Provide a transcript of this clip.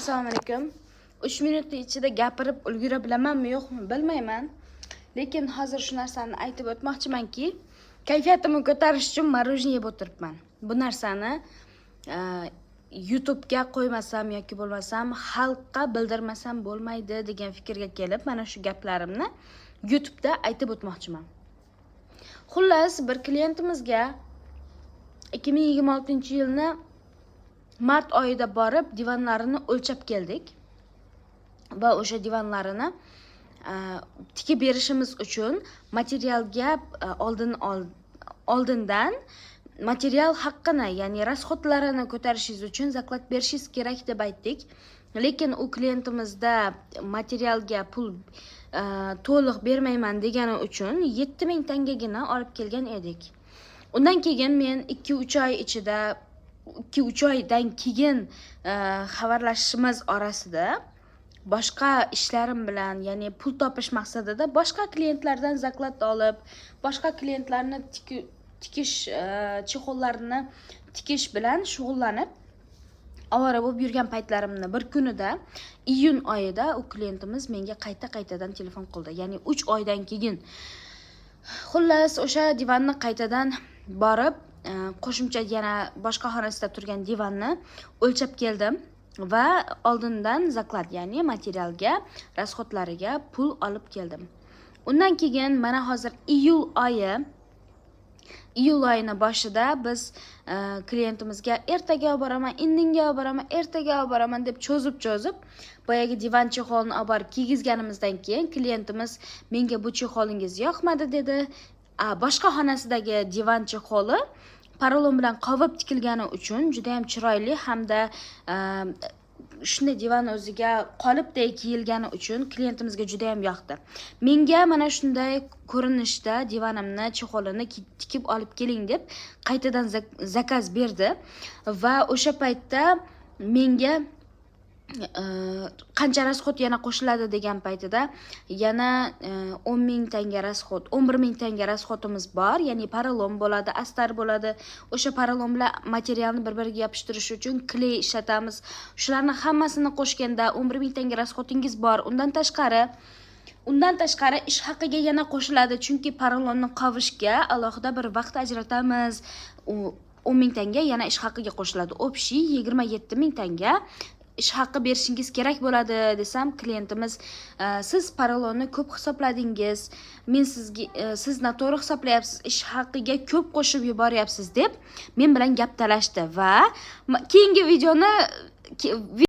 Assalomu alaykum. 3 minutning ichida gapirib ulgura bilamanmi yo'qmi bilmayman. Lekin hozir shu narsani aytib o'tmoqchimanki, kayfiyatimni ko'tarish uchun marojniy yeb o'tiribman. Bu narsani YouTube ga qo'ymasam yoki bo'lmasam xalqqa bildirmasam bo'lmaydi degan fikrga kelib, mana shu gaplarimni YouTube da aytib o'tmoqchiman. Xullas, bir klientimizga 2026-yilni mart oyida borib divanlarini o'lchab keldik va o'sha divanlarini tikib berishimiz uchun materialga oldindan material haqqini, ya'ni rasxodlarini ko'tarishingiz uchun zaklad berishingiz kerak deb aytdik. Lekin u klientimizda materialga pul to'liq bermayman degani uchun 7000 tangagina olib kelgan edik. Undan keyin men 2-3 oy ichida 2-3 oydan keyin xabarlashishimiz orasida boshqa ishlarim bilan, ya'ni pul topish maqsadida boshqa klientlardan zaklad olib, boshqa klientlarni tikish chexollarini tikish bilan shug'ullanib ovora bo'lib yurgan paytlarimni bir kunida iyun oyida u klientimiz menga qaytadan telefon qildi. Ya'ni 3 oydan keyin. Xullas, o'sha divanni qaytadan borib, qo'shimcha yana boshqa xonasida turgan divanni o'lchab keldim va oldindan zaklad, ya'ni materialga, rasxodlariga pul olib keldim. Undan keyin mana hozir iyul oyini boshida biz klientimizga ertaga olib boraman, indinga olib boraman, ertaga olib boraman deb cho'zib boyagi divan chexolini olib borib kiygizganimizdan keyin klientimiz menga bu chexolingiz yoqmadi dedi. Boshqa xonasidagi divan chexoli paralon bilan qovib tikilgani uchun juda ham chiroyli hamda shunday divan o'ziga qolipday kiyilgani uchun klientimizga juda ham yoqdi. Menga mana shunday ko'rinishda divanimni chexolini tikib olib keling deb qaytadan zakaz berdi va o'sha paytda menga qancha rasxod yana qo'shiladi degan paytida yana 10.000 tanga rasxod, 11.000 tanga rasxodimiz bor, ya'ni paralon bo'ladi, astar bo'ladi. O'sha paralon bilan materialni bir-biriga yopishtirish uchun kley ishlatamiz. Shularni hammasini qo'shganda 11.000 tanga rasxodingiz bor. Undan tashqari ish haqiga yana qo'shiladi, chunki paralonni qovishga alohida bir vaqt ajratamiz. 10.000 tanga yana ish haqiga qo'shiladi. Общий 27.000 tanga ish haqqi berishingiz kerak bo'ladi desam, klientimiz siz paralonni ko'p hisobladingiz, men siz noto'g'ri hisoblayapsiz, ish haqqiga ko'p qo'shib yuboryapsiz deb men bilan gap talashdi va keyingi videoni